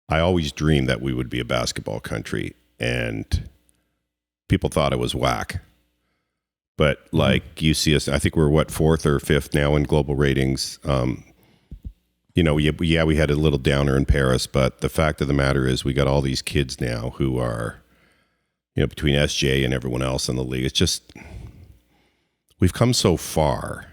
I always dreamed that we would be a basketball country, and people thought it was whack. But like you see us, I think we're fourth or fifth now in global ratings. We had a little downer in Paris, but the fact of the matter is we got all these kids now who are, between SJ and everyone else in the league. It's just, we've come so far.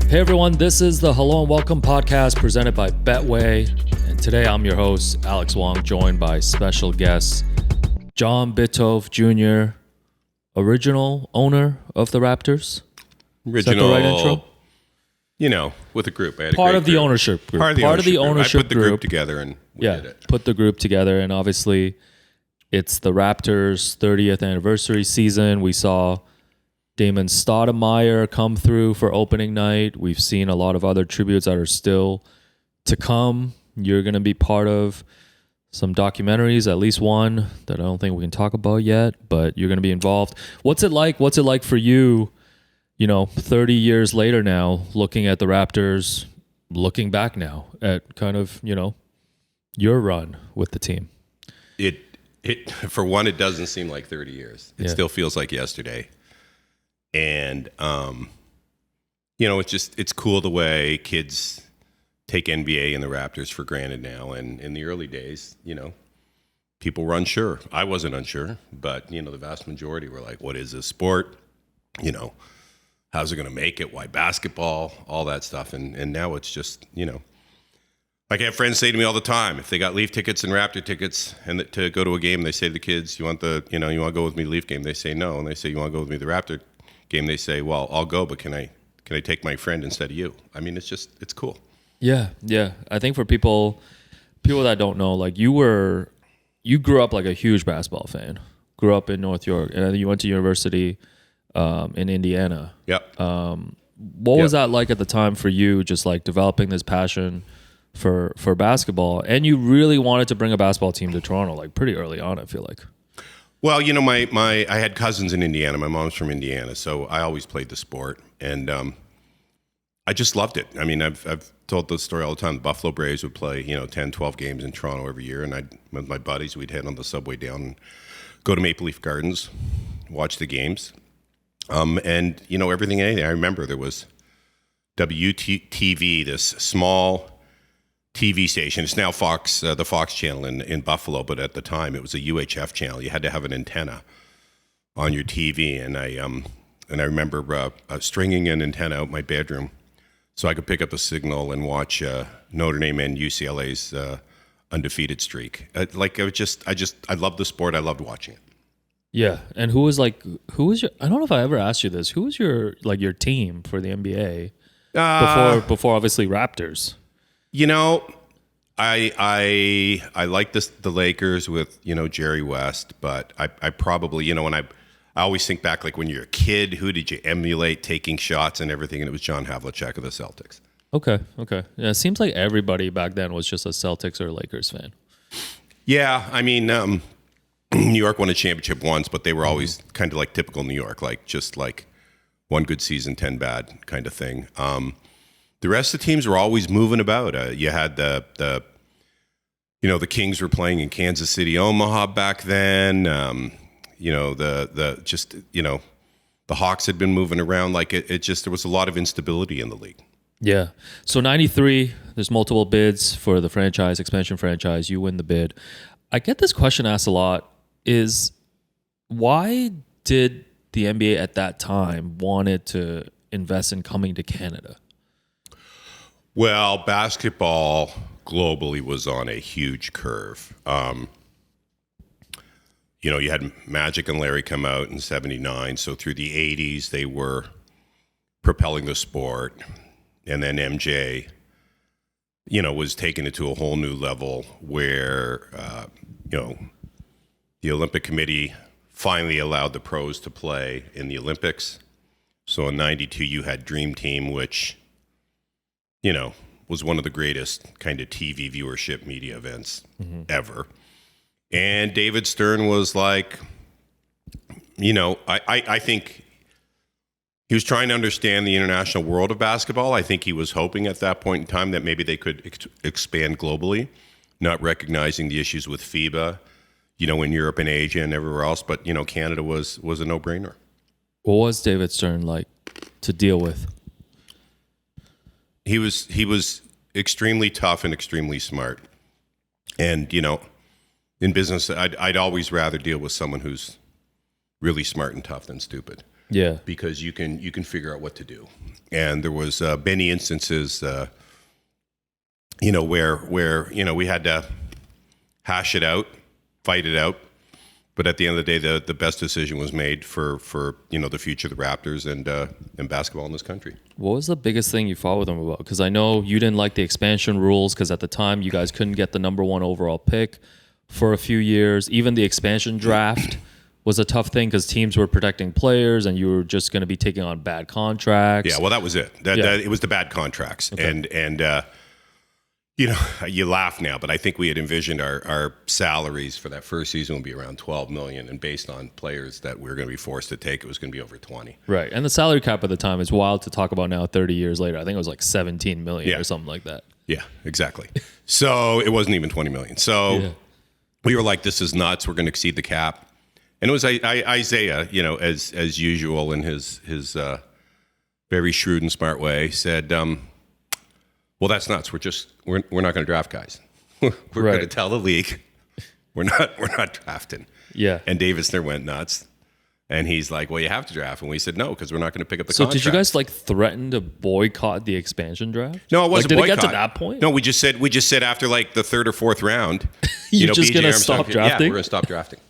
Hey everyone, this is the Hello and Welcome podcast presented by Betway. And today I'm your host, Alex Wong, joined by special guest, John Bitove Jr., original owner of the Raptors. Original, is that the right intro? With a group. I had part a of the group. ownership group. Part of the ownership group. I put the group together and we did it. Put the group together, and obviously it's the Raptors' 30th anniversary season. We saw Damon Stoudemire come through for opening night. We've seen a lot of other tributes that are still to come. You're going to be part of some documentaries, at least one that I don't think we can talk about yet, but you're going to be involved. What's it like for you, 30 years later now, looking at the Raptors, looking back now at kind of, your run with the team? It for one, it doesn't seem like 30 years. It still feels like yesterday. And, it's cool the way kids take NBA and the Raptors for granted now. And in the early days, people were unsure. I wasn't unsure, but, the vast majority were like, what is this sport? How's it going to make it? Why basketball? All that stuff. And now it's just, like I have friends say to me all the time, if they got Leaf tickets and Raptor tickets and to go to a game, they say to the kids, you want to go with me to the Leaf game? They say no. And they say, you want to go with me to the Raptor game? They say, well, I'll go, but can I take my friend instead of you? I mean, it's cool. Yeah. I think for people that don't know, like you grew up like a huge basketball fan. Grew up in North York, and then you went to university in Indiana. Yep. What was that like at the time for you? Just like developing this passion for basketball, and you really wanted to bring a basketball team to Toronto, like pretty early on. I feel like. Well, I had cousins in Indiana. My mom's from Indiana, so I always played the sport, and I just loved it. I mean, I've told the story all the time. The Buffalo Braves would play, 10, 12 games in Toronto every year, and with my buddies, we'd head on the subway down and go to Maple Leaf Gardens, watch the games, and everything. I remember there was WTV, this small TV station. It's now Fox, the Fox channel in Buffalo, but at the time it was a UHF channel. You had to have an antenna on your TV, and I remember stringing an antenna out my bedroom so I could pick up the signal and watch Notre Dame and UCLA's undefeated streak. I loved the sport. I loved watching it. Yeah, and who was your? I don't know if I ever asked you this. Who was your team for the NBA before obviously Raptors? I like the Lakers with, Jerry West, but I probably, when I always think back, like when you're a kid, who did you emulate taking shots and everything? And it was John Havlicek of the Celtics. Okay. Yeah, it seems like everybody back then was just a Celtics or Lakers fan. Yeah, I mean, New York won a championship once, but they were always kind of like typical New York, like just like one good season, 10 bad kind of thing. The rest of the teams were always moving about. You had the Kings were playing in Kansas City, Omaha back then. The Hawks had been moving around. Like there was a lot of instability in the league. Yeah. So 93, there's multiple bids for the franchise, expansion franchise. You win the bid. I get this question asked a lot: is why did the NBA at that time wanted to invest in coming to Canada? Well, basketball globally was on a huge curve. You had Magic and Larry come out in 79. So through the 80s, they were propelling the sport. And then MJ, was taking it to a whole new level where, the Olympic Committee finally allowed the pros to play in the Olympics. So in 92, you had Dream Team, which was one of the greatest kind of TV viewership media events ever. And David Stern was like, I think He was trying to understand the international world of basketball. I think he was hoping at that point in time that maybe they could expand globally, not recognizing the issues with FIBA, in Europe and Asia and everywhere else. But, Canada was a no-brainer. What was David Stern like to deal with? He was extremely tough and extremely smart. And, in business, I'd always rather deal with someone who's really smart and tough than stupid. Yeah. Because you can figure out what to do. And there was many instances, where we had to hash it out, fight it out. But at the end of the day, the best decision was made for the future of the Raptors and basketball in this country. What was the biggest thing you fought with him about? Because I know you didn't like the expansion rules because at the time you guys couldn't get the number 1 overall pick for a few years. Even the expansion draft was a tough thing because teams were protecting players and you were just going to be taking on bad contracts. Yeah, well, that was it. It was the bad contracts. Okay. And you laugh now, but I think we had envisioned our salaries for that first season would be around $12 million, and based on players that we were going to be forced to take, it was going to be over 20. Right, and the salary cap at the time is wild to talk about now 30 years later. I think it was like 17 million or something like that. Yeah, exactly. So it wasn't even 20 million. So we were like, this is nuts. We're going to exceed the cap. And it was Isaiah, as usual in his very shrewd and smart way, said, well, that's nuts. We're not going to draft guys. We're going to tell the league we're not drafting. Yeah. And David Stern went nuts, and he's like, "Well, you have to draft." And we said no because we're not going to pick up the contract. So did you guys threaten to boycott the expansion draft? No, it wasn't. Did boycott. it get to that point? No, we just said after like the 3rd or 4th round, you're just going to stop drafting. Yeah, we're going to stop drafting.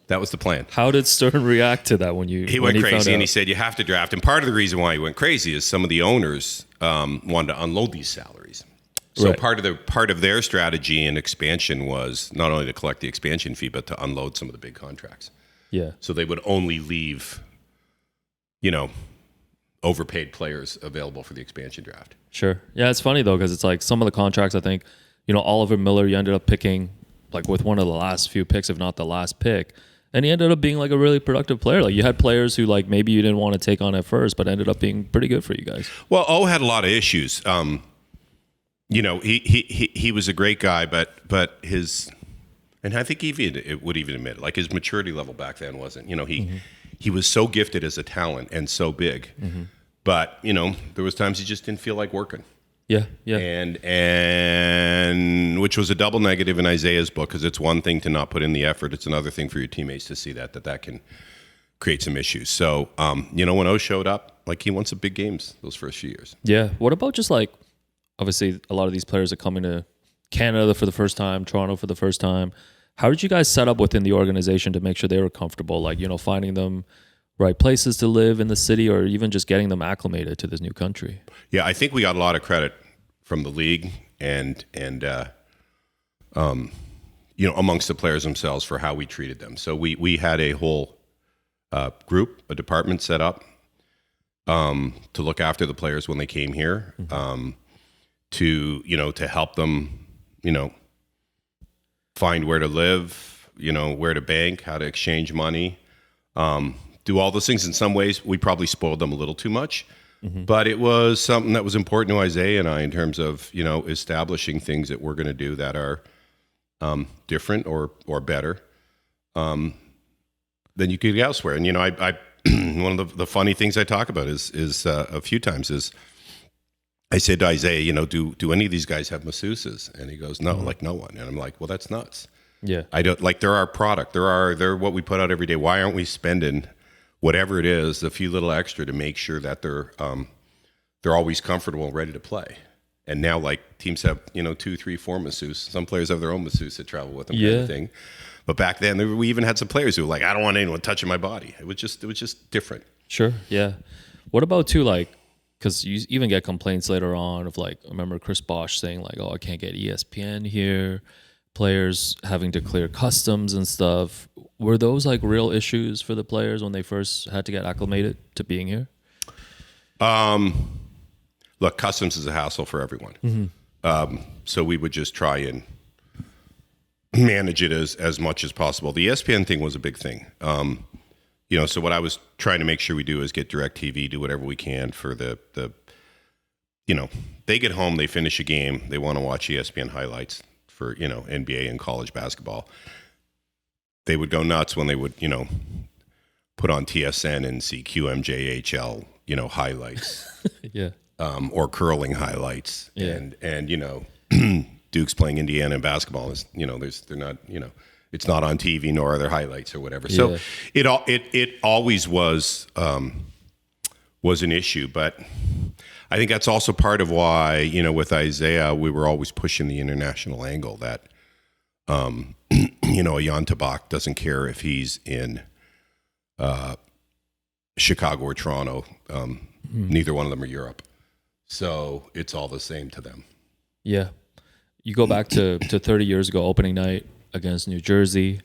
That was the plan. How did Stern react to that when he went crazy and he said you have to draft? And part of the reason why he went crazy is some of the owners wanted to unload these salaries. So part of their strategy and expansion was not only to collect the expansion fee, but to unload some of the big contracts. Yeah. So they would only leave, overpaid players available for the expansion draft. Sure. Yeah, it's funny though because it's like some of the contracts. I think Oliver Miller, you ended up picking like with one of the last few picks, if not the last pick. And he ended up being like a really productive player. Like you had players who like maybe you didn't want to take on at first, but ended up being pretty good for you guys. Well, O had a lot of issues. He was a great guy, but his, and I think he would even admit it, like his maturity level back then wasn't. He was so gifted as a talent and so big, but there was times he just didn't feel like working. Yeah. And which was a double negative in Isaiah's book because it's one thing to not put in the effort. It's another thing for your teammates to see that can create some issues. So, when O showed up, like he won some big games those first few years. Yeah. What about just like, obviously a lot of these players are coming to Canada for the first time, Toronto for the first time. How did you guys set up within the organization to make sure they were comfortable? Like, finding them right places to live in the city or even just getting them acclimated to this new country? Yeah, I think we got a lot of credit from the league and amongst the players themselves for how we treated them. So we had a whole a department set up to look after the players when they came here, to help them, find where to live, where to bank, how to exchange money, do all those things. In some ways, we probably spoiled them a little too much. But it was something that was important to Isaiah and I in terms of, establishing things that we're going to do that are different or better than you could get elsewhere. And, I one of the funny things I talk about is a few times is I said to Isaiah, do any of these guys have masseuses? And he goes, no, like no one. And I'm like, well, that's nuts. Yeah. I don't like, they're our product. They're what we put out every day. Why aren't we spending whatever it is, a few little extra to make sure that they're always comfortable and ready to play? And now, like, teams have 2, 3, 4 masseuses. Some players have their own masseuse that travel with them, kind of thing. But back then, we even had some players who were like, I don't want anyone touching my body. It was just different. Sure, yeah. What about too, like, because you even get complaints later on of like, I remember Chris Bosh saying like, oh, I can't get ESPN here. Players having to clear customs and stuff. Were those like real issues for the players when they first had to get acclimated to being here? Look, customs is a hassle for everyone. So we would just try and manage it as much as possible. The ESPN thing was a big thing. so what I was trying to make sure we do is get DirecTV, do whatever we can for the they get home, they finish a game, they want to watch ESPN highlights for, NBA and college basketball. They would go nuts when they would, put on TSN and see QMJHL, highlights. Yeah. Or curling highlights. Yeah. And Duke's playing Indiana in basketball is, they're not, it's not on TV nor are there highlights or whatever. So it always was an issue, but I think that's also part of why, with Isaiah, we were always pushing the international angle that, a Jan Tabak doesn't care if he's in Chicago or Toronto. Neither one of them are Europe. So it's all the same to them. Yeah. You go back to 30 years ago, opening night against New Jersey.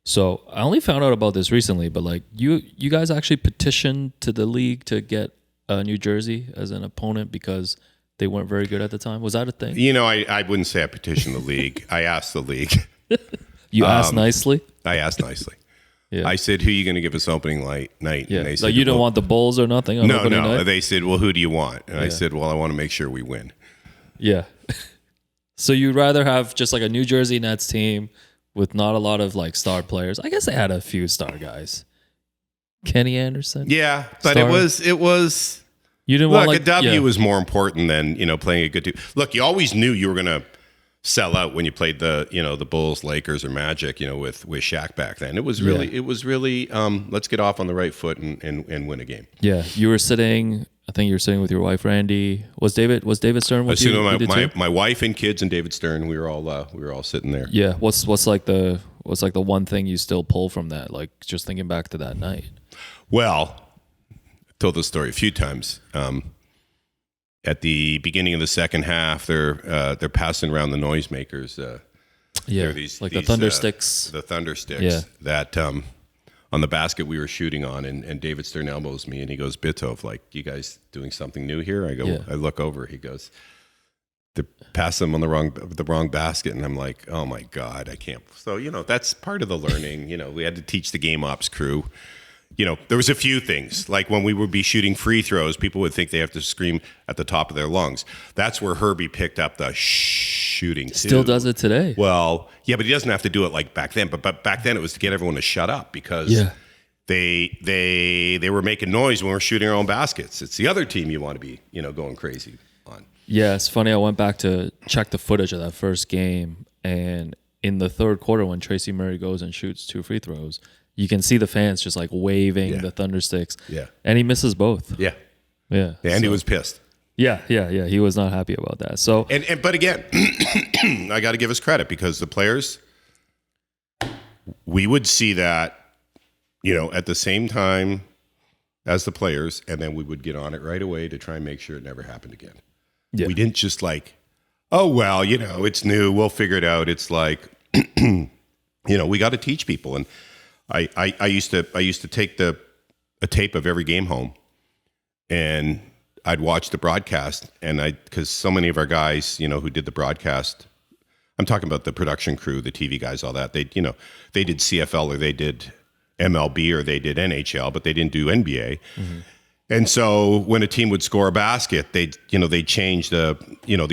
So I only found out about this recently, but like you guys actually petitioned to the league to get New Jersey as an opponent because they weren't very good at the time. Was that a thing? I wouldn't say I petitioned the league. I asked the league. You asked nicely? I asked nicely. Yeah. I said, who are you going to give us opening night? Yeah. And they said, like you don't want the Bulls or nothing on opening night? They said, well, who do you want? And I said, well, I want to make sure we win. Yeah. So you'd rather have just like a New Jersey Nets team with not a lot of like star players. I guess they had a few star guys. Kenny Anderson. Yeah, but star. it was You didn't look, want like a W was more important than, playing a good team. Look, you always knew you were going to sell out when you played the Bulls, Lakers, or Magic, with Shaq back then. It was really let's get off on the right foot and win a game. Yeah, I think you were sitting with your wife, Randy. Was David Stern with you? My wife and kids and David Stern. We were all sitting there. Yeah. What's like the one thing you still pull from that? Like just thinking back to that night. Well, I've told this story a few times. At the beginning of the second half, they're passing around the noisemakers. Yeah, the thundersticks. The thundersticks that on the basket we were shooting on, and David Stern elbows me and he goes, Bitove, like, you guys doing something new here? I go, I look over. He goes, they pass them on the wrong basket, and I'm like, oh my God, I can't. So that's part of the learning. We had to teach the game ops crew. There was a few things, like when we would be shooting free throws, people would think they have to scream at the top of their lungs. That's where Herbie picked up the shooting. Still does it today. Well, yeah, but he doesn't have to do it like back then. But back then it was to get everyone to shut up because they were making noise when we were shooting our own baskets. It's the other team you want to be, going crazy on. Yeah, it's funny. I went back to check the footage of that first game, and in the third quarter when Tracy Murray goes and shoots 2 free throws, you can see the fans just like waving the thundersticks. Yeah. And he misses both. Yeah. Yeah. And he was pissed. Yeah. He was not happy about that. So but again, I got to give us credit because the players, we would see that, at the same time as the players, and then we would get on it right away to try and make sure it never happened again. Yeah. We didn't just like, oh, well, it's new, we'll figure it out. It's like, we got to teach people. And I used to take a tape of every game home, and I'd watch the broadcast, and because so many of our guys, who did the broadcast, I'm talking about the production crew, the TV guys, all that, they did CFL or they did MLB or they did NHL, but they didn't do NBA. Mm-hmm. And so when a team would score a basket, they'd change the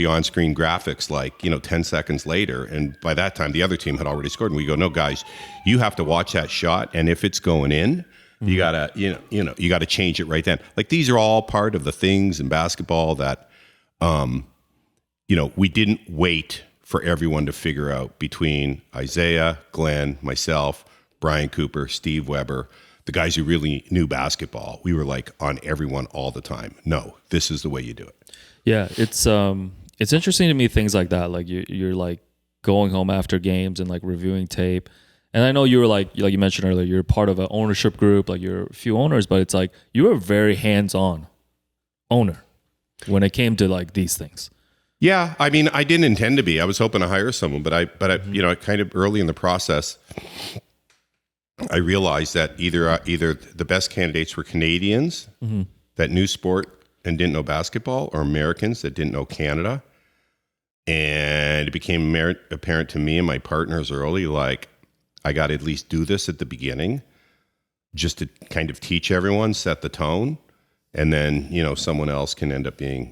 on-screen graphics like, 10 seconds later. And by that time, the other team had already scored. And we go, no, guys, you have to watch that shot. And if it's going in, you gotta, you gotta change it right then. Like, these are all part of the things in basketball that, we didn't wait for everyone to figure out between Isaiah, Glenn, myself, Brian Cooper, Steve Weber, the guys who really knew basketball. We were like on everyone all the time. No, this is the way you do it. Yeah, it's interesting to me, things like that. Like you're like going home after games and like reviewing tape. And I know you were like you mentioned earlier, you're part of an ownership group, like you're a few owners, but it's like you were a very hands-on owner when it came to like these things. Yeah, I mean, I didn't intend to be. I was hoping to hire someone, but I kind of early in the process, I realized that either the best candidates were Canadians that knew sport and didn't know basketball, or Americans that didn't know Canada. And it became apparent to me and my partners early, like, I got to at least do this at the beginning. just to kind of teach everyone, set the tone, and then, someone else can end up being,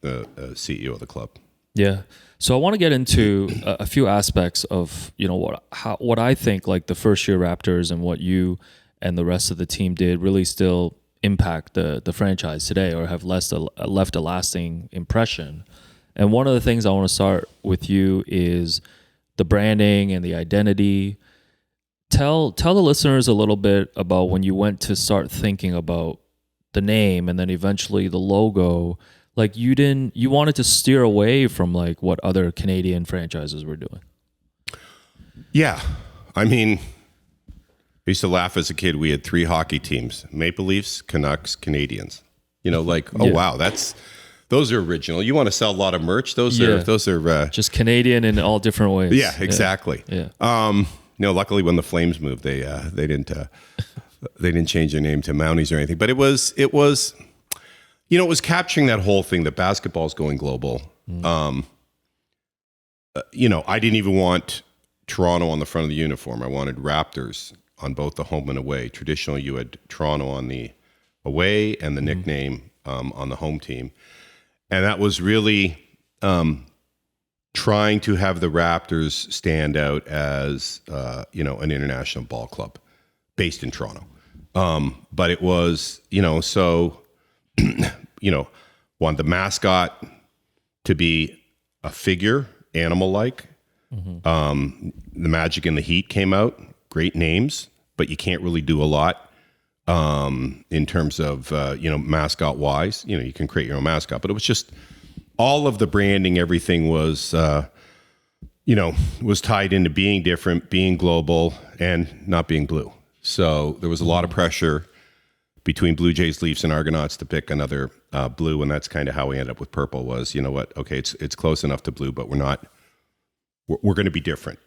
the CEO of the club. Yeah. So I want to get into a few aspects of, what I think like the first year Raptors and what you and the rest of the team did really still impact the franchise today, or have left a lasting impression. And one of the things I want to start with you is the branding and the identity. Tell the listeners a little bit about when you went to start thinking about the name and then eventually the logo. Like you wanted to steer away from like what other Canadian franchises were doing. Yeah. I mean, I used to laugh as a kid. We had 3 hockey teams: Maple Leafs, Canucks, Canadians. Wow, those are original. You want to sell a lot of merch. Those are just Canadian in all different ways. Yeah, exactly. Yeah. Luckily when the Flames moved, they didn't change their name to Mounties or anything. But it was it was capturing that whole thing that basketball's going global. I didn't even want Toronto on the front of the uniform. I wanted Raptors on both the home and away. Traditionally, you had Toronto on the away and the nickname on the home team. And that was really trying to have the Raptors stand out as, an international ball club based in Toronto. But it was, wanted the mascot to be a figure, animal-like. The Magic and the Heat came out, great names, but you can't really do a lot in terms of, mascot-wise. You can create your own mascot, but it was just all of the branding, everything was, was tied into being different, being global, and not being blue. So there was a lot of pressure between Blue Jays, Leafs, and Argonauts to pick another blue, and that's kind of how we ended up with purple. Was okay, it's close enough to blue, but we're going to be different.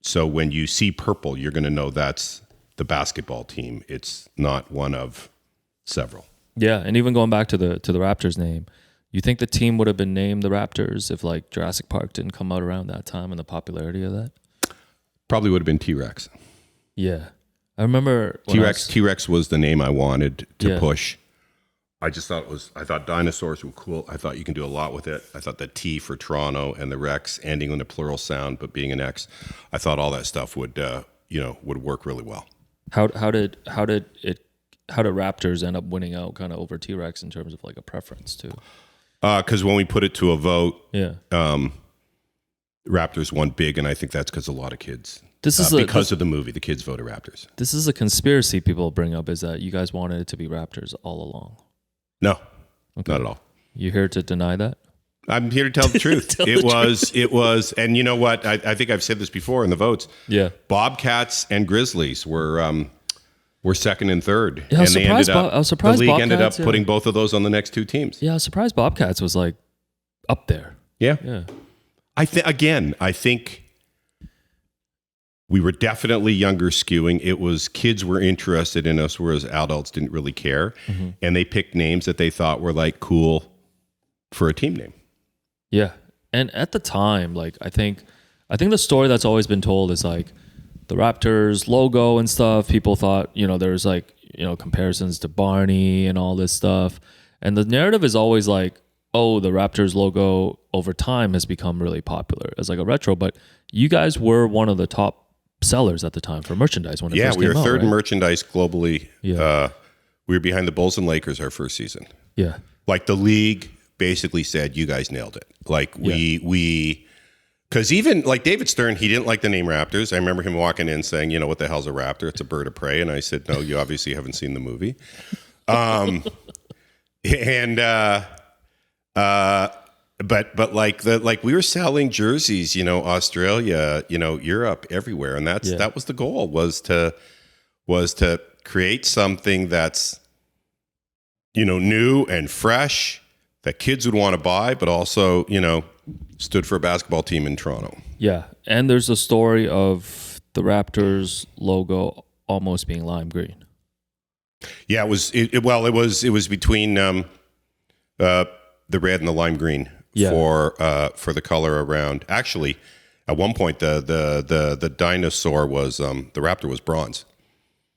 So when you see purple, you're going to know that's the basketball team. It's not one of several. Yeah, and even going back to the Raptors name, you think the team would have been named the Raptors if like Jurassic Park didn't come out around that time and the popularity of that? Probably would have been T-Rex. Yeah. I remember T-Rex was the name I wanted to push. I thought dinosaurs were cool. I thought you can do a lot with it. I thought the T for Toronto and the Rex ending in a plural sound but being an X, I thought all that stuff would work really well. How did Raptors end up winning out kind of over T-Rex in terms of like a preference too? Because when we put it to a vote, Raptors won big, and I think that's because a lot of kids. Because of the movie, the kids voted Raptors. This is a conspiracy people bring up, is that you guys wanted it to be Raptors all along. No, not at all. You here to deny that? I'm here to tell the truth. It was, and you know what? I think I've said this before in the votes. Yeah. Bobcats and Grizzlies were second and third. Yeah, I was surprised the league Bobcats, ended up putting both of those on the next 2 teams. Yeah, I was surprised Bobcats was like up there. Yeah. I think we were definitely younger skewing. It was kids were interested in us, whereas adults didn't really care. Mm-hmm. And they picked names that they thought were like cool for a team name. Yeah. And at the time, like I think the story that's always been told is like the Raptors logo and stuff. People thought, there's like, comparisons to Barney and all this stuff. And the narrative is always like, oh, the Raptors logo over time has become really popular as like a retro. But you guys were one of the top sellers at the time for merchandise when it first came out. Yeah, we were third in merchandise globally. Yeah. We were behind the Bulls and Lakers our first season. Yeah. Like the league basically said, you guys nailed it. Like because even like David Stern, he didn't like the name Raptors. I remember him walking in saying, what the hell's a raptor? It's a bird of prey. And I said, no, you obviously haven't seen the movie. But like we were selling jerseys, Australia, Europe, everywhere, and that was the goal, was to create something that's new and fresh that kids would want to buy, but also stood for a basketball team in Toronto. Yeah, and there's a story of the Raptors logo almost being lime green. Yeah, it was between the red and the lime green. Yeah. For the color around. Actually, at one point the dinosaur was the Raptor was bronze.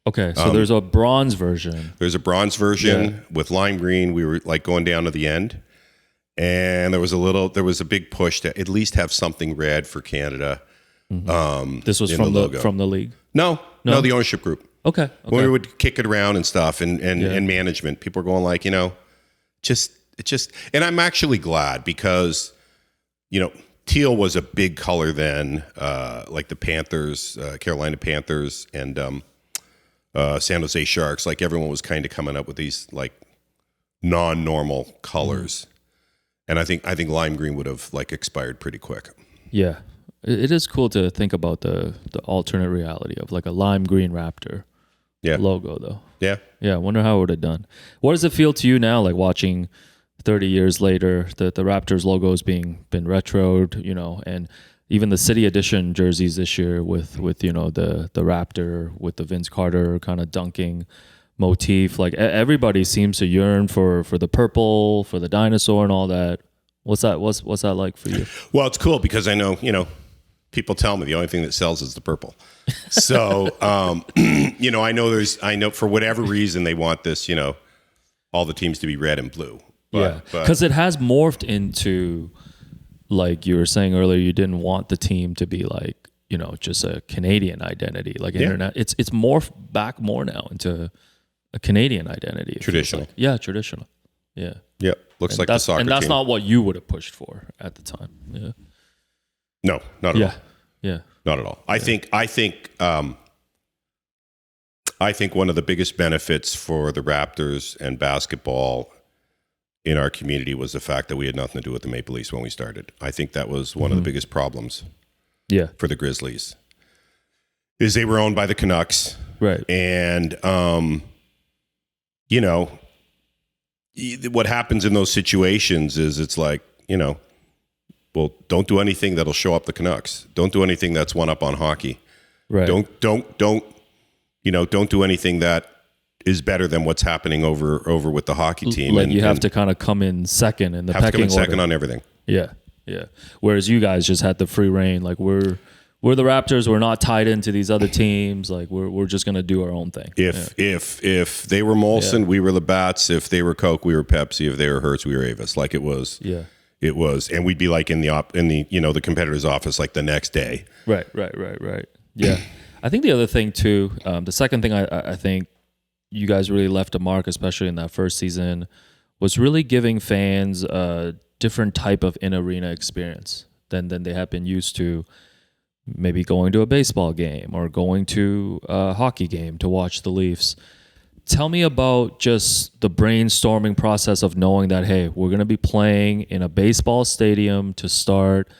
Okay, so there's a bronze version. There's a bronze version with lime green. We were like going down to the end, and there was a big push to at least have something red for Canada. This was from the league. No, the ownership group. Okay. When we would kick it around and stuff, and management, people were going like, and I'm actually glad because, teal was a big color then, like the Panthers, Carolina Panthers, and San Jose Sharks. Like everyone was kind of coming up with these like non-normal colors, and I think lime green would have like expired pretty quick. Yeah, it is cool to think about the alternate reality of like a lime green Raptor logo, though. Yeah. I wonder how it would have done. What does it feel to you now, like watching 30 years later, the Raptors logo is been retroed, and even the City Edition jerseys this year with the Raptor with the Vince Carter kind of dunking motif. Like everybody seems to yearn for the purple, for the dinosaur and all that. What's that like for you? Well, it's cool because I know, people tell me the only thing that sells is the purple. So, I know for whatever reason they want this, all the teams to be red and blue. Because it has morphed into, like you were saying earlier, you didn't want the team to be like, just a Canadian identity, like internet. It's morphed back more now into a Canadian identity. Traditional. Traditional. Yeah. Yeah. Looks like the soccer team. And that's not what you would have pushed for at the time. Yeah. No, not at all. Yeah. Not at all. I think one of the biggest benefits for the Raptors and basketball in our community was the fact that we had nothing to do with the Maple Leafs when we started. I think that was one of the biggest problems for the Grizzlies, is they were owned by the Canucks. Right. And, what happens in those situations is it's like, well, don't do anything that'll show up the Canucks. Don't do anything that's one up on hockey. Right. Don't do anything that is better than what's happening over with the hockey team. Like you have to kind of come in second in the pecking order. Have to come in second on everything. Yeah. Whereas you guys just had the free reign. Like we're the Raptors. We're not tied into these other teams. Like we're just gonna do our own thing. If they were Molson, we were the Bats. If they were Coke, we were Pepsi. If they were Hertz, we were Avis. Like it was. Yeah. It was, and we'd be like in the competitor's office like the next day. Right. Yeah. I think the other thing too, the second thing I think you guys really left a mark, especially in that first season, was really giving fans a different type of in-arena experience than they have been used to. Maybe going to a baseball game or going to a hockey game to watch the Leafs. Tell me about just the brainstorming process of knowing that, hey, we're going to be playing in a baseball stadium to start.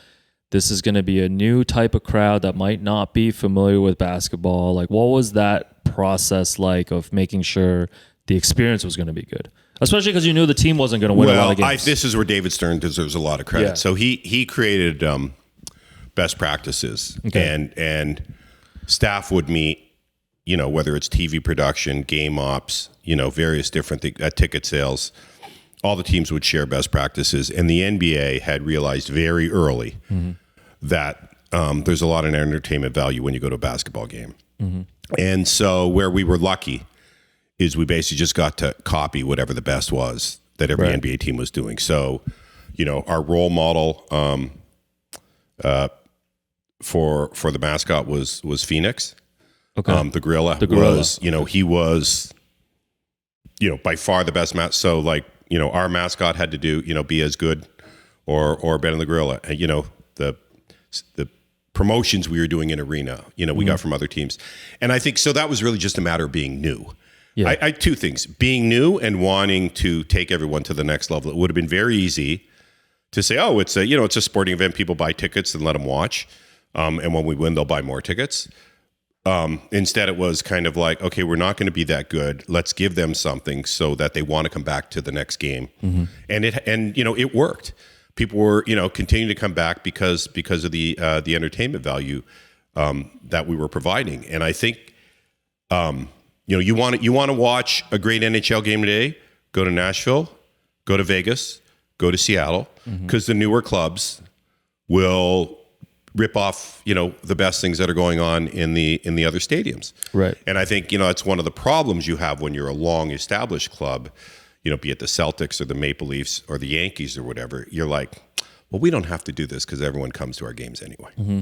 This is going to be a new type of crowd that might not be familiar with basketball. Like, what was that process like of making sure the experience was going to be good? Especially because you knew the team wasn't going to win a lot of games. This is where David Stern deserves a lot of credit. Yeah. So he created best practices, and staff would meet, whether it's TV production, game ops, various different ticket sales. All the teams would share best practices, and the NBA had realized very early that there's a lot of entertainment value when you go to a basketball game. And so where we were lucky is we basically just got to copy whatever the best was that every NBA team was doing. So, our role model for the mascot was Phoenix. Okay. The gorilla was, he was, by far the best mascot. So like, our mascot had to do, be as good or better than the gorilla. The promotions we were doing in arena, we got from other teams. And I think, so that was really just a matter of being new. Yeah. I two things, being new and wanting to take everyone to the next level. It would have been very easy to say, oh, it's a sporting event. People buy tickets and let them watch. And when we win, they'll buy more tickets. Instead, it was kind of like, okay, we're not going to be that good. Let's give them something so that they want to come back to the next game. And it worked. People were, continuing to come back because of the entertainment value that we were providing. And I think, you want to watch a great NHL game today, go to Nashville, go to Vegas, go to Seattle, because the newer clubs will rip off, the best things that are going on in the other stadiums. Right. And I think, that's one of the problems you have when you're a long established club, be it the Celtics or the Maple Leafs or the Yankees or whatever. You're like, well, we don't have to do this because everyone comes to our games anyway. Mm-hmm.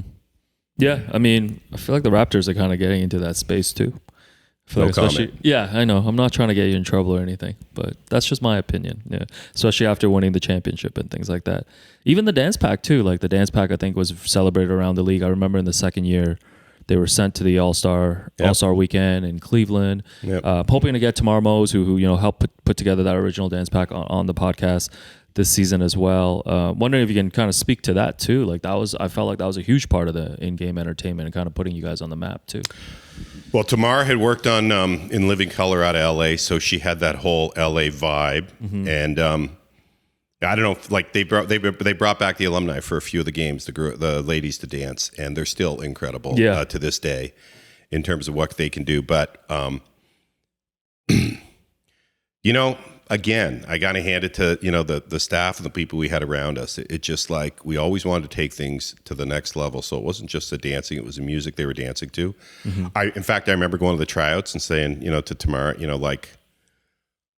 Yeah. I mean, I feel like the Raptors are kind of getting into that space too. No comment. Yeah, I know. I'm not trying to get you in trouble or anything, but that's just my opinion. Yeah, especially after winning the championship and things like that. Even the Dance Pak too. Like the Dance Pak, I think was celebrated around the league. I remember in the second year, they were sent to the All-Star weekend in Cleveland. Yep. Hoping to get Tamar Mose, who helped put together that original Dance Pak on the podcast this season as well. Wondering if you can kind of speak to that too. Like I felt like that was a huge part of the in-game entertainment and kind of putting you guys on the map too. Well, Tamar had worked on in Living Color out of LA, so she had that whole LA vibe. Mm-hmm. And I don't know, like they brought back the alumni for a few of the games, the ladies to dance, and they're still incredible to this day in terms of what they can do. But again, I got to hand it to the staff and the people we had around us. It just like we always wanted to take things to the next level. So it wasn't just the dancing; it was the music they were dancing to. Mm-hmm. In fact, I remember going to the tryouts and saying, to Tamara, we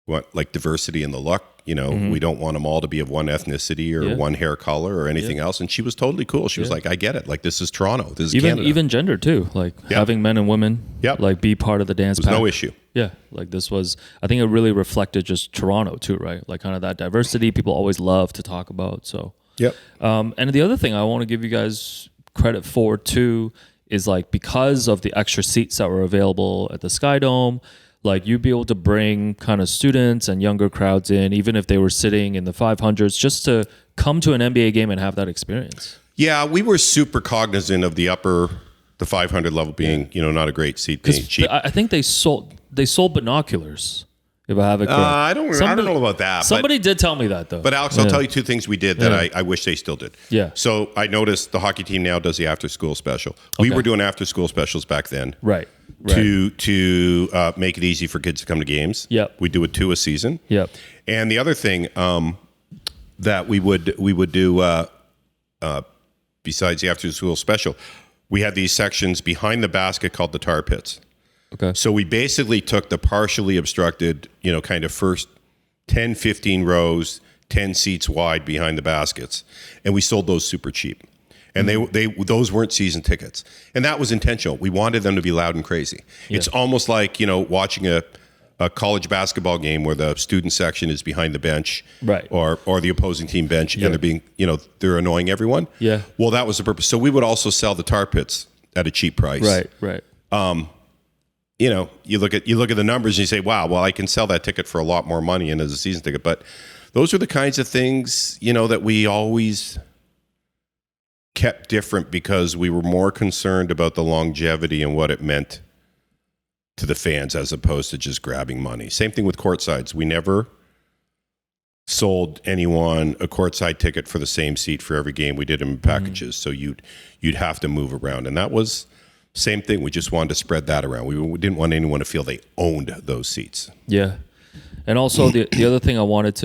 want diversity in the look. Mm-hmm. We don't want them all to be of one ethnicity or one hair color or anything else. And she was totally cool. She was like, I get it. Like, this is Toronto. This is Canada. Even gender too. Like having men and women like be part of the Dance Pak. No issue. Yeah. Like this was, I think it really reflected just Toronto too, right? Like kind of that diversity people always love to talk about. So, yep. And the other thing I want to give you guys credit for too is like because of the extra seats that were available at the SkyDome, like you'd be able to bring kind of students and younger crowds in, even if they were sitting in the 500s, just to come to an NBA game and have that experience. Yeah, we were super cognizant of the 500 level being, not a great seat, being cheap. I think they sold binoculars. If I have it correct. I don't know about that. Somebody did tell me that though. But Alex, I'll tell you two things we did that I wish they still did. Yeah. So I noticed the hockey team now does the after school special. We were doing after school specials back then. Right. To make it easy for kids to come to games. Yep. We do it 2 a season. Yep. And the other thing that we would do besides the after school special, we had these sections behind the basket called the tar pits. Okay. So we basically took the partially obstructed, kind of first 10, 15 rows, 10 seats wide behind the baskets, and we sold those super cheap. And those weren't season tickets. And that was intentional. We wanted them to be loud and crazy. Yeah. It's almost like, watching a college basketball game where the student section is behind the bench, right, or the opposing team bench, and they're being, they're annoying everyone. Yeah. Well, that was the purpose. So we would also sell the tar pits at a cheap price. Right. You look at the numbers and you say, wow, well, I can sell that ticket for a lot more money and as a season ticket. But those are the kinds of things, that we always kept different because we were more concerned about the longevity and what it meant to the fans as opposed to just grabbing money. Same thing with courtsides. We never sold anyone a courtside ticket for the same seat for every game. We did them in packages. So you'd have to move around. And that was same thing. We just wanted to spread that around. We didn't want anyone to feel they owned those seats. Yeah. And also the other thing I wanted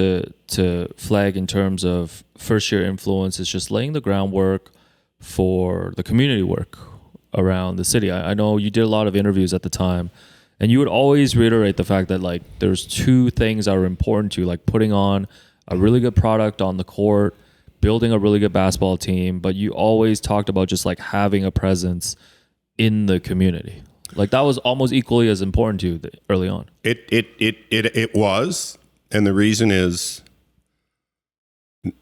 to flag in terms of first year influence is just laying the groundwork for the community work around the city. I know you did a lot of interviews at the time, and you would always reiterate the fact that like there's 2 things that are important to you, like putting on a really good product on the court, building a really good basketball team, but you always talked about just like having a presence in the community. Like that was almost equally as important to you early on. It was, and the reason is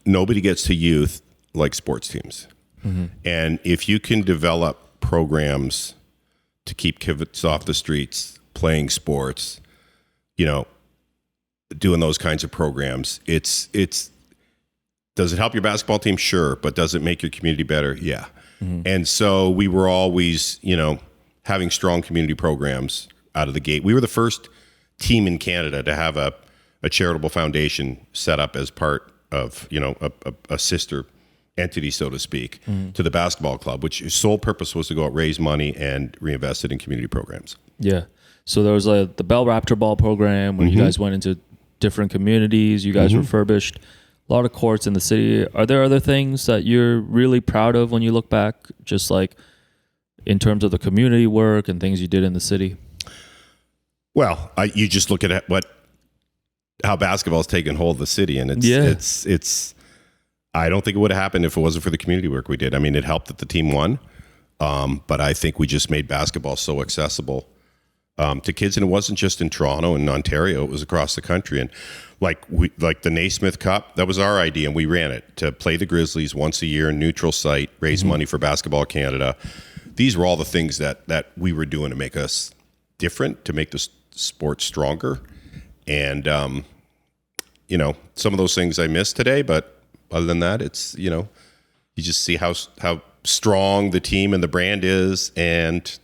nobody gets to youth like sports teams. Mm-hmm. And if you can develop programs to keep kids off the streets, playing sports, doing those kinds of programs, it's does it help your basketball team? Sure. But does it make your community better? Yeah. Mm-hmm. And so we were always, having strong community programs out of the gate. We were the first team in Canada to have a charitable foundation set up as part of, a sister entity, so to speak, to the basketball club, which sole purpose was to go out, raise money, and reinvest it in community programs. Yeah. So there was the Bell Raptor Ball program where you guys went into different communities. You guys refurbished a lot of courts in the city. Are there other things that you're really proud of when you look back, just like in terms of the community work and things you did in the city? Well, you just look at how basketball's taken hold of the city, and it's. I don't think it would have happened if it wasn't for the community work we did. I mean, it helped that the team won, but I think we just made basketball so accessible to kids, and it wasn't just in Toronto and Ontario; it was across the country. And like the Naismith Cup, that was our idea, and we ran it to play the Grizzlies once a year, neutral site, raise money for Basketball Canada. These were all the things that we were doing to make us different, to make the sport stronger. And some of those things I miss today, but other than that, it's you just see how strong the team and the brand is, and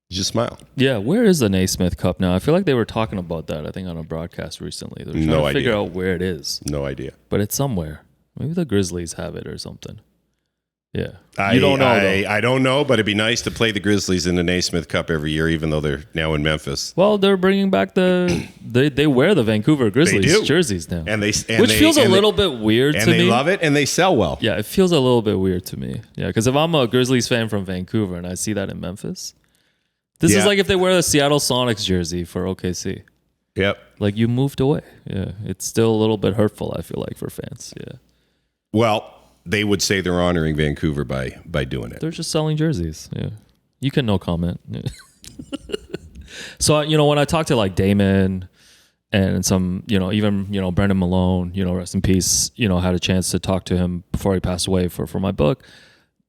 you just smile. Yeah, where is the Naismith Cup now? I feel like they were talking about that, I think, on a broadcast recently. They're trying to figure out where it is. No idea. But it's somewhere. Maybe the Grizzlies have it or something. Yeah. You don't know, though. I don't know, but it'd be nice to play the Grizzlies in the Naismith Cup every year, even though they're now in Memphis. Well, they're bringing back they wear the Vancouver Grizzlies jerseys now. Which feels a little bit weird to me. And they love it, and they sell well. Yeah, it feels a little bit weird to me. Yeah, because if I'm a Grizzlies fan from Vancouver and I see that in Memphis, this is like if they wear the Seattle Sonics jersey for OKC. Yep. Like, you moved away. Yeah, it's still a little bit hurtful, I feel like, for fans. Yeah. Well, they would say they're honoring Vancouver by doing it. They're just selling jerseys. Yeah. You can no comment. Yeah. So, when I talk to like Damon and some, even, Brendan Malone, rest in peace, had a chance to talk to him before he passed away for my book.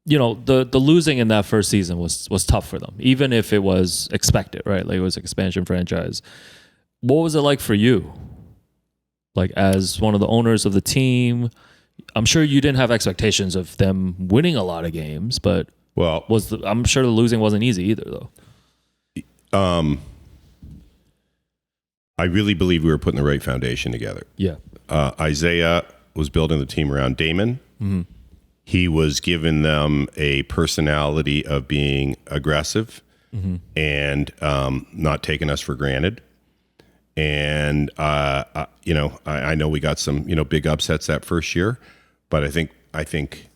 The losing in that first season was tough for them, even if it was expected, right? Like, it was an expansion franchise. What was it like for you? Like, as one of the owners of the team, I'm sure you didn't have expectations of them winning a lot of games, but I'm sure the losing wasn't easy either, though. I really believe we were putting the right foundation together. Yeah. Isaiah was building the team around Damon. Mm-hmm. He was giving them a personality of being aggressive and not taking us for granted. And I know we got some big upsets that first year, but I think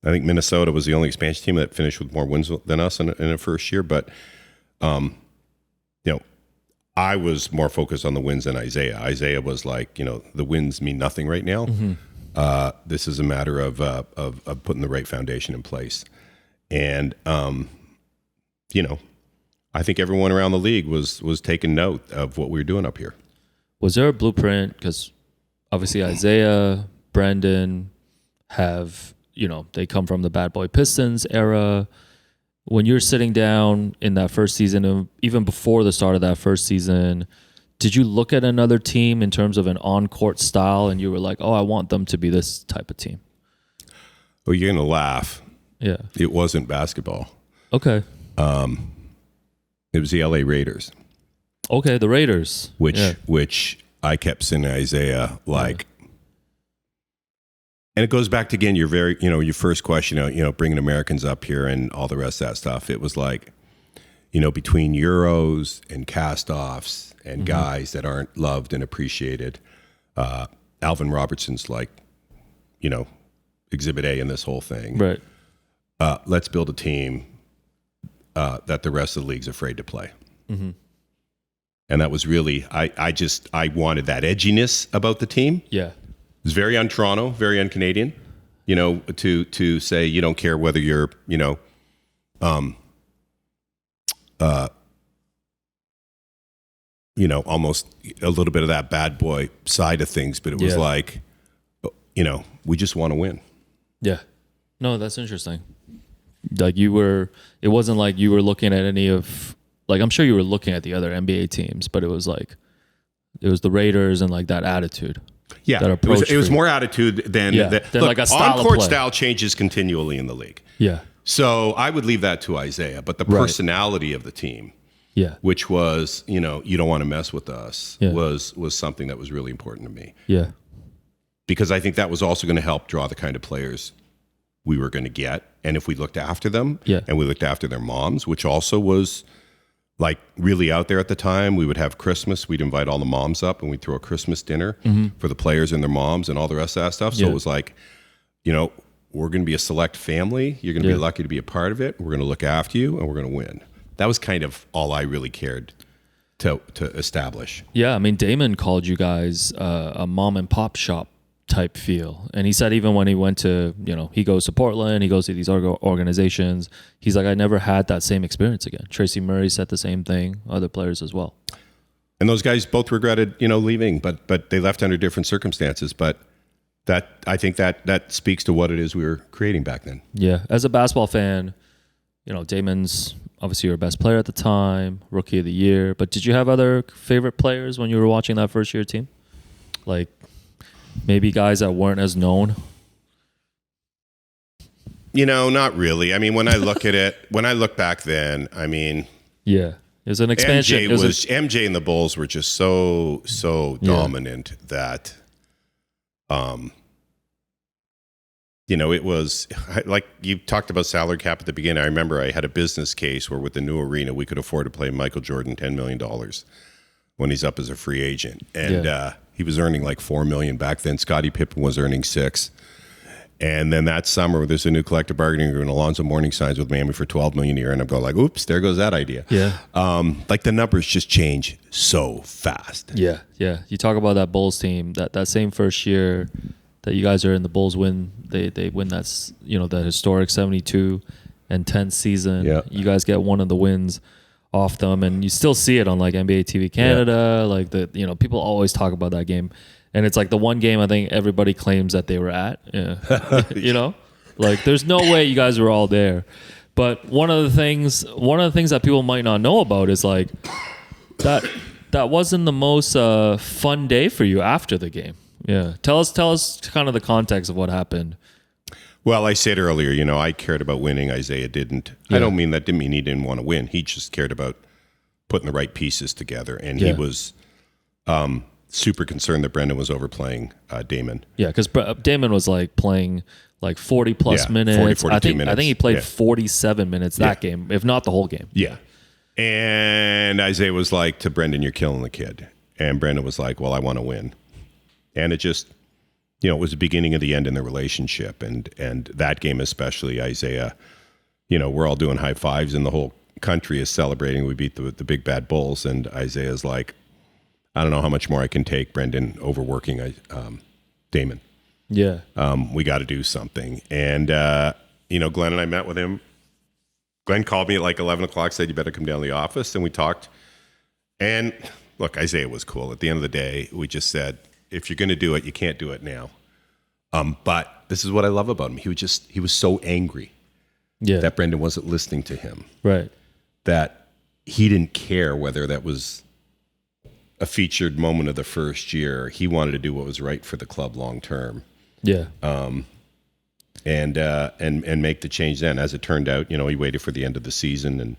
Minnesota was the only expansion team that finished with more wins than us in the first year. But I was more focused on the wins than Isaiah. Isaiah was like, the wins mean nothing right now. Mm-hmm. This is a matter of putting the right foundation in place, and I think everyone around the league was taking note of what we were doing up here. Was there a blueprint? Because obviously Isaiah, Brandon have, they come from the Bad Boy Pistons era. When you're sitting down in that first season, even before the start of that first season, did you look at another team in terms of an on-court style and you were like, oh, I want them to be this type of team? Well, you're going to laugh. Yeah. It wasn't basketball. Okay. It was the LA Raiders. Okay, the Raiders. Which I kept saying to Isaiah, like, and it goes back to, again, your first question, bringing Americans up here and all the rest of that stuff. It was like, between Euros and cast-offs and guys that aren't loved and appreciated, Alvin Robertson's like, Exhibit A in this whole thing. Right. Let's build a team that the rest of the league's afraid to play. Mm-hmm. And that was really, I wanted that edginess about the team. Yeah. It was very un-Toronto, very un-Canadian, to say you don't care whether you're, almost a little bit of that bad boy side of things, but it was like, we just want to win. Yeah. No, that's interesting. Like it wasn't like you were looking at any of, like, I'm sure you were looking at the other NBA teams, but it was the Raiders and like that attitude. Yeah. That approach. It was more attitude than like a style on-court of play. style changes continually in the league. Yeah. So I would leave that to Isaiah, but the personality of the team, which was, you don't want to mess with us, was something that was really important to me. Yeah. Because I think that was also going to help draw the kind of players we were going to get. And if we looked after them and we looked after their moms, which also was like really out there at the time. We would have Christmas. We'd invite all the moms up and we'd throw a Christmas dinner for the players and their moms and all the rest of that stuff. So it was like, you know, we're going to be a select family. You're going to be lucky to be a part of it. We're going to look after you and we're going to win. That was kind of all I really cared to establish. Yeah, I mean, Damon called you guys a mom and pop shop type feel. And he said even when he went to, you know, he goes to Portland, he goes to these organizations, he's like, I never had that same experience again. Tracy Murray said the same thing, other players as well. And those guys both regretted, you know, leaving, but they left under different circumstances. But that, I think that speaks to what it is we were creating back then. Yeah. As a basketball fan, you know, Damon's obviously your best player at the time, rookie of the year. But did you have other favorite players when you were watching that first year team? Like maybe guys that weren't as known? You know, not really. I mean, when I look at it, when I look back then, I mean, yeah, it was an expansion. MJ and the Bulls were just so dominant that, you know, it was like you talked about salary cap at the beginning. I remember I had a business case where with the new arena, we could afford to play Michael Jordan $10 million when he's up as a free agent. And he was earning like $4 million back then. Scottie Pippen was earning $6 million. And then that summer, there's a new collective bargaining agreement. Alonzo Mourning signs with Miami for $12 million a year, and I'm going like, "Oops, there goes that idea." Yeah. Like the numbers just change so fast. Yeah, yeah. You talk about that Bulls team. That same first year that you guys are in, the Bulls win. They win that, you know, that historic 72-10 season. Yeah. You guys get one of the wins off them, and you still see it on like NBA TV Canada. Like the, you know, people always talk about that game. And it's like the one game I think everybody claims that they were at. Yeah. You know? Like there's no way you guys were all there. But one of the things that people might not know about is like that wasn't the most fun day for you after the game. Yeah. Tell us kind of the context of what happened. Well, I said earlier, you know, I cared about winning. Isaiah didn't. Yeah. I don't mean that didn't mean he didn't want to win. He just cared about putting the right pieces together. And he was super concerned that Brendan was overplaying Damon. Yeah, because Damon was like playing like 40 plus minutes. 42 minutes. I think he played 47 minutes that game, if not the whole game. Yeah. And Isaiah was like to Brendan, "You're killing the kid." And Brendan was like, "Well, I want to win." And it just, you know, it was the beginning of the end in the relationship. And that game especially, Isaiah, you know, we're all doing high fives and the whole country is celebrating. We beat the big bad Bulls. And Isaiah's like, "I don't know how much more I can take Brendan overworking Damon. Yeah. We got to do something." And, you know, Glenn and I met with him. Glenn called me at like 11 o'clock, said, "You better come down to the office." And we talked. And look, Isaiah was cool. At the end of the day, we just said, if you're going to do it, you can't do it now. But this is what I love about him. He was so angry that Brendan wasn't listening to him. Right. That he didn't care whether that was a featured moment of the first year. He wanted to do what was right for the club long term. Yeah. And make the change then. As it turned out, you know, he waited for the end of the season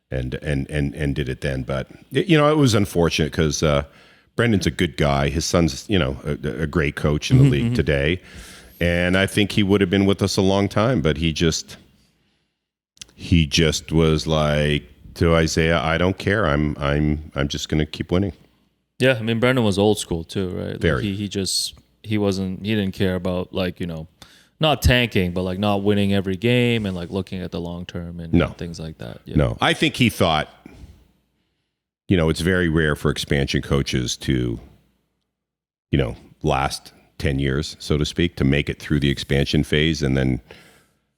and did it then. But you know, it was unfortunate because Brendan's a good guy. His son's, you know, a great coach in the league today, and I think he would have been with us a long time. But he just was like to Isaiah, "I don't care. I'm just going to keep winning." Yeah, I mean Brendan was old school too, right? Like Very. He didn't care about like, you know, not tanking, but like not winning every game and like looking at the long term and things like that. Yeah. No, I think he thought, you know, it's very rare for expansion coaches to, you know, last 10 years, so to speak, to make it through the expansion phase and then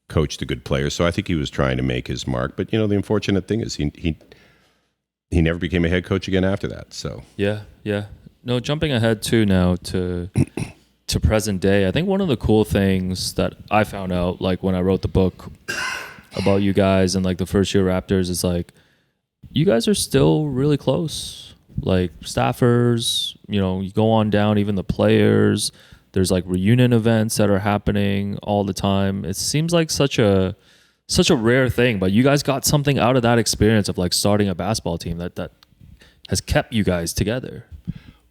coach the good players. So I think he was trying to make his mark. But, you know, the unfortunate thing is he never became a head coach again after that. So yeah. No, jumping ahead too now to present day. I think one of the cool things that I found out, like when I wrote the book about you guys and like the first year Raptors, is like you guys are still really close. Like staffers, you know, you go on down, even the players. There's like reunion events that are happening all the time. It seems like such a rare thing, but you guys got something out of that experience of like starting a basketball team that has kept you guys together.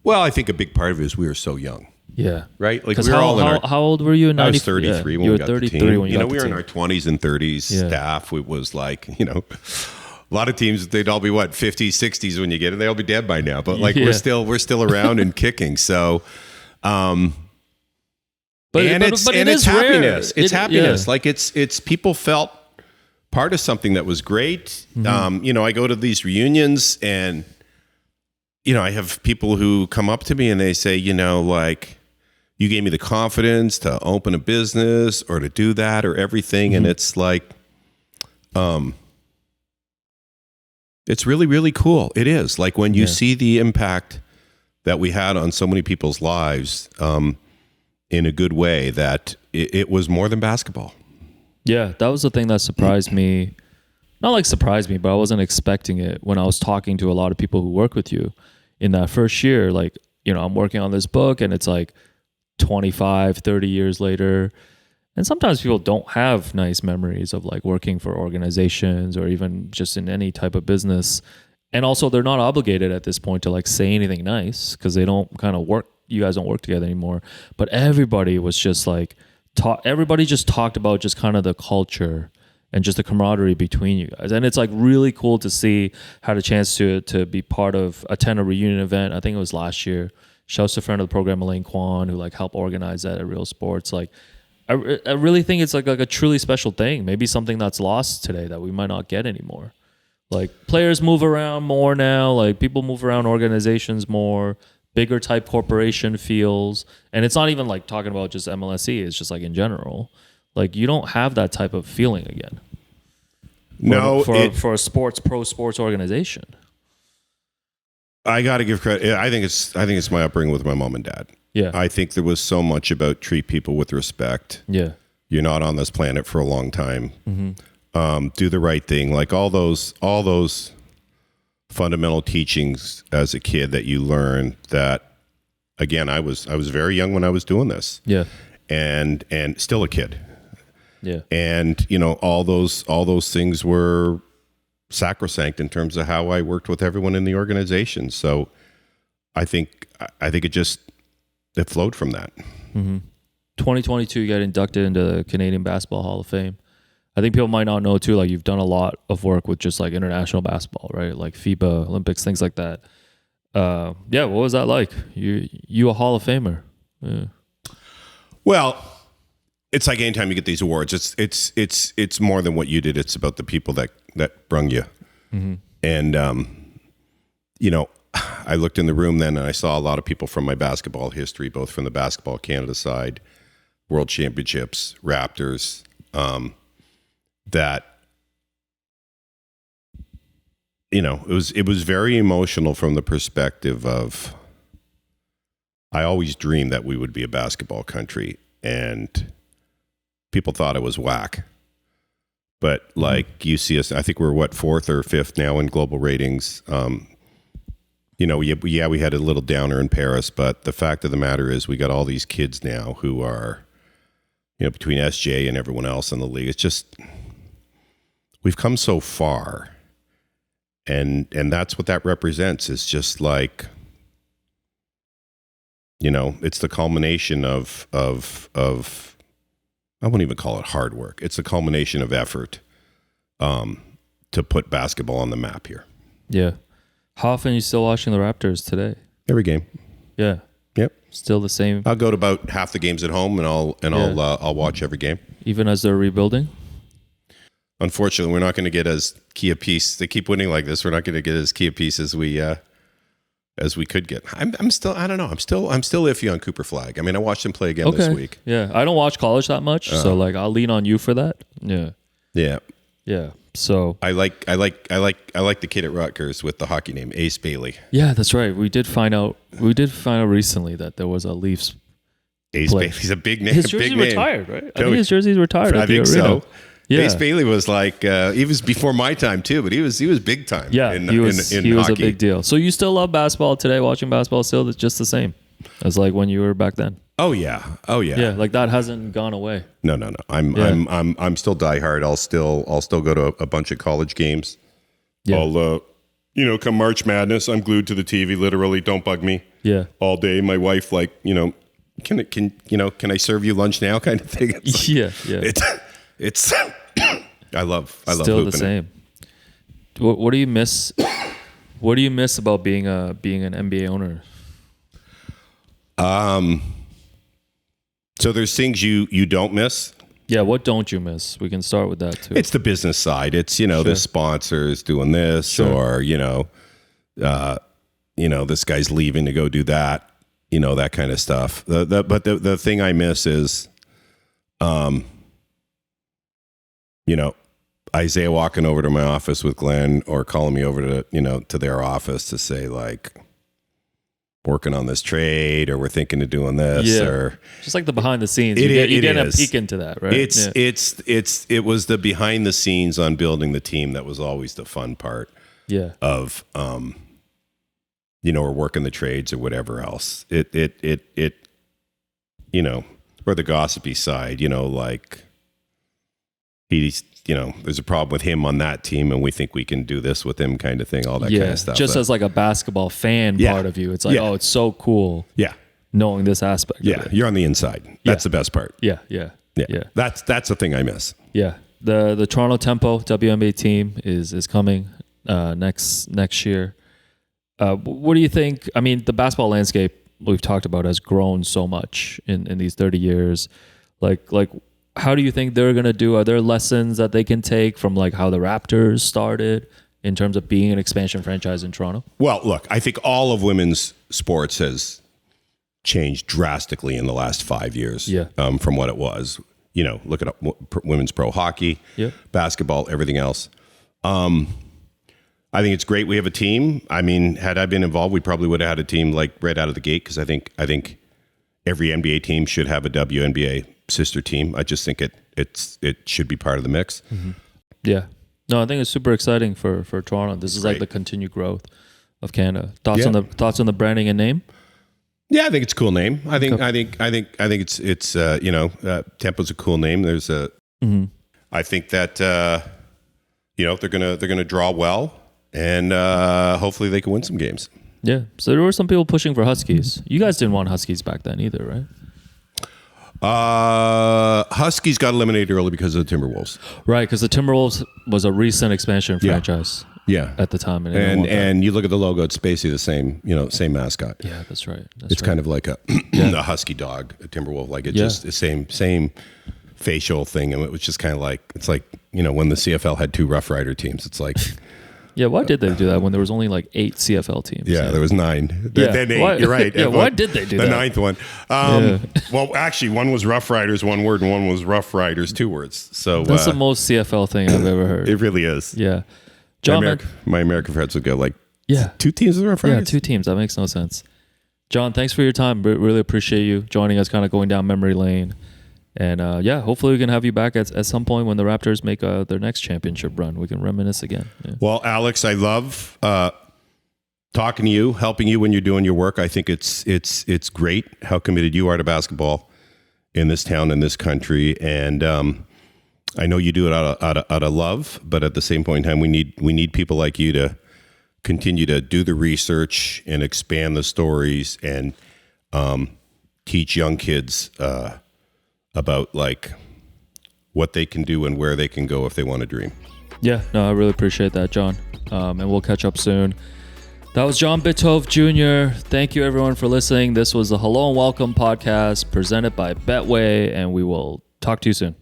Well, I think a big part of it is we were so young. Yeah. Right? Like we were how old were you in 90? I was 33 when we got the team. When you know, got we the were in team. our 20s and 30s staff. It was like, you know, A lot of teams, they'd all be what, 50s, 60s when you get it. They'll be dead by now. But like Yeah. we're still around and kicking. So, But it's it is happiness. rare. It's happiness. Yeah. Like it's people felt part of something that was great. I go to these reunions and I have people who come up to me and they say, like, you gave me the confidence to open a business or to do that or everything. And it's like, it's really, really cool. It is. Like when you see the impact that we had on so many people's lives in a good way, that it was more than basketball. Yeah. That was the thing that surprised me. Not like surprised me, but I wasn't expecting it when I was talking to a lot of people who work with you in that first year. Like, I'm working on this book and it's like 25, 30 years later. And sometimes people don't have nice memories of like working for organizations or even just in any type of business. And also they're not obligated at this point to like say anything nice because they don't kind of work. You guys don't work together anymore. But everybody was just like, everybody just talked about just kind of the culture and just the camaraderie between you guys. And it's like really cool to see. Had a chance to be attend a reunion event. I think it was last year. Shouts to a friend of the program, Elaine Kwan, who like helped organize that at Real Sports. Like, I really think it's like a truly special thing. Maybe something that's lost today that we might not get anymore. Like players move around more now. Like people move around organizations more. Bigger type corporation feels. And it's not even like talking about just MLSE. It's just like in general. Like you don't have that type of feeling again. For a pro sports organization. I got to give credit. I think it's my upbringing with my mom and dad. Yeah. I think there was so much about treat people with respect. Yeah. You're not on this planet for a long time. Do the right thing. Like all those fundamental teachings as a kid that you learn that, again, I was very young when I was doing this. Yeah. And still a kid. Yeah. And, all those things were sacrosanct in terms of how I worked with everyone in the organization. So I think it flowed from that. 2022, you got inducted into the Canadian Basketball Hall of Fame. I think people might not know too, like you've done a lot of work with just like international basketball, right? Like FIBA, Olympics, things like that. What was that like? You a Hall of Famer? Yeah. Well, it's like anytime you get these awards, it's more than what you did. It's about the people that brung you. And I looked in the room then and I saw a lot of people from my basketball history, both from the Basketball Canada side, World Championships, Raptors, that it was very emotional from the perspective of I always dreamed that we would be a basketball country, and people thought it was whack. But like you see us, I think we're fourth or fifth now in global ratings. We had a little downer in Paris, but the fact of the matter is we got all these kids now who are, between SJ and everyone else in the league. It's just, we've come so far. And that's what that represents. It's just like, it's the culmination of I won't even call it hard work. It's the culmination of effort to put basketball on the map here. Yeah. How often are you still watching the Raptors today? Every game. Yeah. Yep. Still the same. I'll go to about half the games at home, and I'll watch every game. Even as they're rebuilding? Unfortunately, we're not going to get as key a piece. They keep winning like this. We're not going to get as key a piece as we could get. I'm still, I don't know. I'm still iffy on Cooper Flag. I mean, I watched him play again this week. Yeah. I don't watch college that much, so like I'll lean on you for that. Yeah. Yeah. Yeah. So I like the kid at Rutgers with the hockey name, Ace Bailey. Yeah, that's right. We did find out recently that there was a Leafs Ace play. Bailey's a big name. His jersey retired, right? I think his jersey's retired. I think so. Yeah. Ace Bailey was like he was before my time too, but he was big time. Yeah, he was a big deal. So you still love basketball today? Watching basketball still just the same as like when you were back then? Oh yeah. Yeah, like that hasn't gone away. No. I'm still diehard. I'll still go to a bunch of college games. Yeah. I'll come March Madness, I'm glued to the TV. Literally, don't bug me. Yeah. All day. My wife, can I serve you lunch now? Kind of thing. It's like, yeah. It's I love still the same. What do you miss? What do you miss about being an NBA owner? So there's things you don't miss. Yeah, what don't you miss? We can start with that too. It's the business side. It's the sponsors doing this, or this guy's leaving to go do that. That kind of stuff. But the thing I miss is, Isaiah walking over to my office with Glenn, or calling me over to their office to say, like, working on this trade, or we're thinking of doing this, or just like the behind the scenes. You get a peek into that, right? It was the behind the scenes on building the team that was always the fun part. Yeah. Of or working the trades or whatever else. Or the gossipy side, like he's there's a problem with him on that team, and we think we can do this with him, kind of thing, all that kind of stuff. Just as like a basketball fan part of you, it's like, oh, it's so cool. Yeah. Knowing this aspect. Yeah. Of it. You're on the inside. That's the best part. Yeah. That's the thing I miss. Yeah. The Toronto Tempo WNBA team is coming next year. What do you think? I mean, the basketball landscape we've talked about has grown so much in these 30 years. Like how do you think they're going to do? Are there lessons that they can take from like how the Raptors started in terms of being an expansion franchise in Toronto? Well, look, I think all of women's sports has changed drastically in the last 5 years from what it was. Look at women's pro hockey, basketball, everything else. I think it's great we have a team. I mean, had I been involved, we probably would have had a team like right out of the gate, because I think every NBA team should have a WNBA sister team. I just think it should be part of the mix. Mm-hmm. Yeah. No, I think it's super exciting for Toronto. This is like the continued growth of Canada. Thoughts on the branding and name? Yeah, I think it's a cool name. I think it's Tempo's a cool name. There's a I think that they're gonna draw well, and hopefully they can win some games. Yeah. So there were some people pushing for Huskies. You guys didn't want Huskies back then either, right? Huskies got eliminated early because of the Timberwolves. Right, because the Timberwolves was a recent expansion franchise. Yeah. At the time, and you look at the logo; it's basically the same mascot. Yeah, that's right. It's kind of like a husky dog, a Timberwolf. Like it just the same facial thing, and it was just kind of like when the CFL had two Rough Rider teams. It's like. Yeah, why did they do that when there was only like 8 CFL teams? Yeah, there was 9. Then 8, why, you're right. Yeah, why did they do the that? The 9th one. Well, actually, one was Rough Riders, one word, and one was Rough Riders, 2 words. So that's the most CFL thing I've ever heard. It really is. Yeah. John, my American friends would go like, 2 teams of Rough Riders? Yeah, 2 teams. That makes no sense. John, thanks for your time. Really appreciate you joining us, kind of going down memory lane. And hopefully we can have you back at some point when the Raptors make their next championship run. We can reminisce again. Yeah. Well, Alex, I love talking to you, helping you when you're doing your work. I think it's great how committed you are to basketball in this town, in this country, and I know you do it out of love. But at the same point in time, we need people like you to continue to do the research and expand the stories and teach young kids. About like what they can do and where they can go if they want to dream. Yeah, no, I really appreciate that, John. And we'll catch up soon. That was John Bitove Jr. Thank you everyone for listening. This was the Hello and Welcome podcast presented by Betway, and we will talk to you soon.